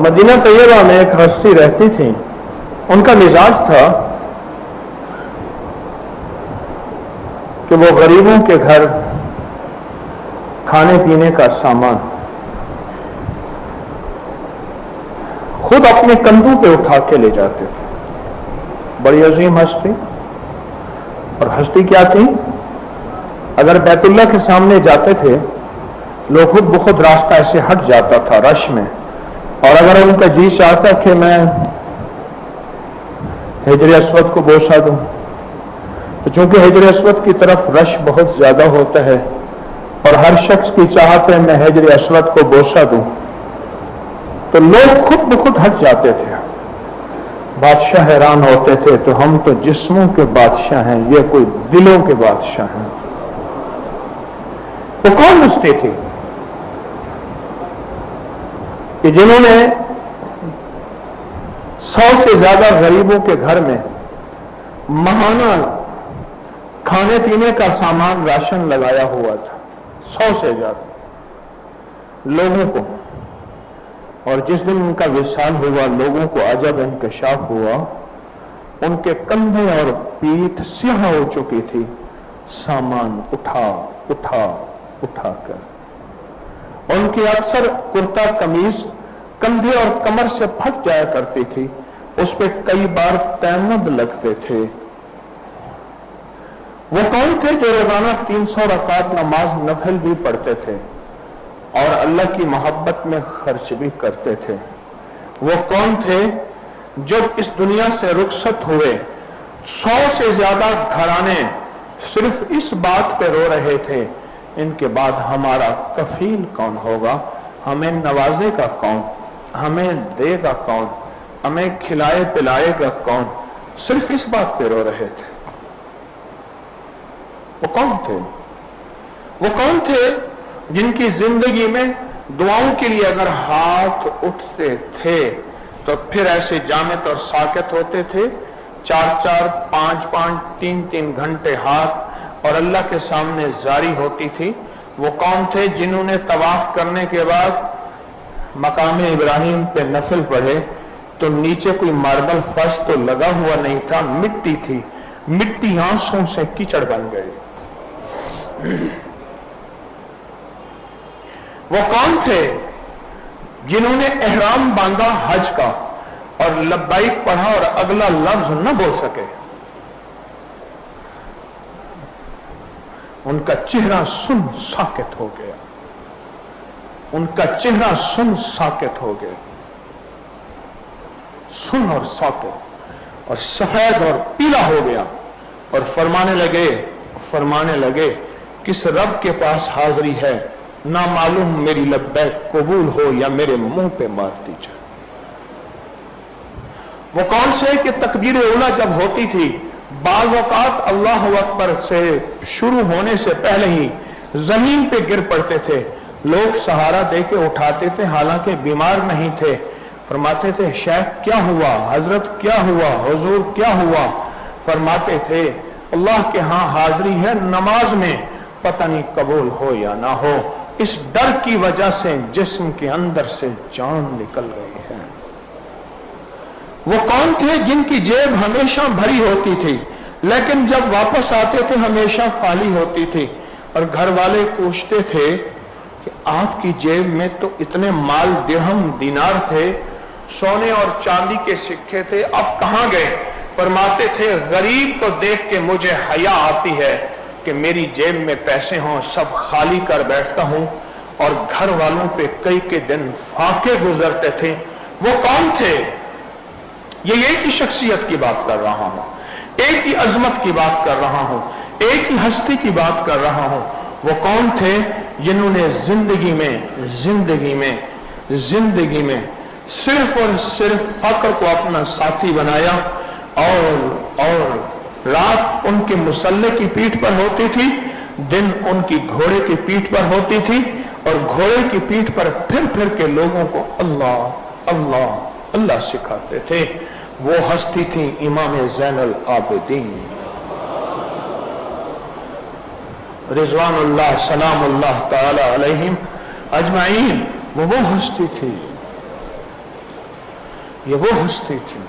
مدینہ طیبہ میں ایک ہستی رہتی تھی. ان کا مزاج تھا کہ وہ غریبوں کے گھر کھانے پینے کا سامان خود اپنے کندھوں پہ اٹھا کے لے جاتے تھے. بڑی عظیم ہستی. اور ہستی کیا تھی؟ اگر بیت اللہ کے سامنے جاتے تھے لوگ خود بخود راستہ ایسے ہٹ جاتا تھا رش میں. اور اگر ان کا جی چاہتا کہ میں حجر اسود کو بوسہ دوں تو چونکہ حجر اسود کی طرف رش بہت زیادہ ہوتا ہے اور ہر شخص کی چاہت ہے میں حجر اسود کو بوسہ دوں تو لوگ خود بخود ہٹ جاتے تھے. بادشاہ حیران ہوتے تھے تو ہم تو جسموں کے بادشاہ ہیں, یہ کوئی دلوں کے بادشاہ ہیں. وہ کون ہستی تھی کہ جنہوں نے 100 سے زیادہ غریبوں کے گھر میں ماہانہ کھانے پینے کا سامان راشن لگایا ہوا تھا, 100 سے زیادہ لوگوں کو. اور جس دن ان کا وصال ہوا لوگوں کو عجب انکشاف ہوا, ان کے کندھے اور پیٹھ سیاہ ہو چکی تھی سامان اٹھا اٹھا اٹھا کر. ان کی اکثر کرتا قمیض کندھے اور کمر سے پھٹ جایا کرتی تھی, اس پہ کئی بار تیمد لگتے تھے. وہ کون تھے جو روزانہ 300 رکعت نماز نفل بھی پڑھتے تھے اور اللہ کی محبت میں خرچ بھی کرتے تھے؟ وہ کون تھے جب اس دنیا سے رخصت ہوئے 100 سے زیادہ گھرانے صرف اس بات پہ رو رہے تھے ان کے بعد ہمارا کفیل کون ہوگا, ہمیں نوازے گا کون, ہمیں دے گا کون, ہمیں کھلائے پلائے گا کون؟ صرف اس بات پہ رو رہے تھے. وہ کون تھے؟ وہ کون تھے جن کی زندگی میں دعاؤں کے لیے اگر ہاتھ اٹھتے تھے تو پھر ایسے جامد اور ساکت ہوتے تھے, 4-4, 5-5, 3-3 گھنٹے ہاتھ اور اللہ کے سامنے جاری ہوتی تھی؟ وہ کون تھے جنہوں نے طواف کرنے کے بعد مقام ابراہیم پہ نفل پڑھے تو نیچے کوئی ماربل فرش تو لگا ہوا نہیں تھا, مٹی تھی, مٹی آنسوں سے کیچڑ بن گئی. وہ کون تھے جنہوں نے احرام باندھا حج کا اور لبیک پڑھا اور اگلا لفظ نہ بول سکے؟ ان کا چہرہ سن ساکت ہو گیا, ان کا چہرہ سن ساکت ہو گیا, سن اور ساکت اور سفید اور پیلا ہو گیا اور فرمانے لگے کس رب کے پاس حاضری ہے نہ معلوم میری لبیک قبول ہو یا میرے منہ پہ مار دی جائے. وہ کون سے کہ تکبیر اولیٰ جب ہوتی تھی بعض اوقات اللہ اکبر سے شروع ہونے سے پہلے ہی زمین پہ گر پڑتے تھے, لوگ سہارا دے کے اٹھاتے تھے حالانکہ بیمار نہیں تھے. فرماتے تھے شیخ کیا ہوا, حضرت کیا ہوا, حضور کیا ہوا؟ فرماتے تھے اللہ کے ہاں حاضری ہے, نماز میں پتہ نہیں قبول ہو یا نہ ہو, اس ڈر کی وجہ سے جسم کے اندر سے جان نکل گئی ہے. وہ کون تھے جن کی جیب ہمیشہ بھری ہوتی تھی لیکن جب واپس آتے تھے ہمیشہ خالی ہوتی تھی اور گھر والے پوچھتے تھے کہ آپ کی جیب میں تو اتنے مال درہم دینار تھے, سونے اور چاندی کے سکے تھے, اب کہاں گئے؟ فرماتے تھے غریب کو دیکھ کے مجھے حیا آتی ہے کہ میری جیب میں پیسے ہوں, سب خالی کر بیٹھتا ہوں. اور گھر والوں پہ کئی کے دن فاقے گزرتے تھے. وہ کون تھے؟ یہ ایک ہی شخصیت کی بات کر رہا ہوں, ایک ہی عظمت کی بات کر رہا ہوں, ایک ہی ہستی کی بات کر رہا ہوں. وہ کون تھے جنہوں نے زندگی میں صرف اور صرف فقر کو اپنا ساتھی بنایا اور رات ان کے مسلح کی پیٹھ پر ہوتی تھی, دن ان کی گھوڑے کی پیٹھ پر ہوتی تھی اور گھوڑے کی پیٹھ پر پھر کے لوگوں کو اللہ اللہ اللہ سکھاتے تھے. وہ ہستی تھی امام زین العابدین رضوان اللہ سلام اللہ تعالی علیہم اجمعین. وہ ہستی تھی یہ وہ ہستی تھی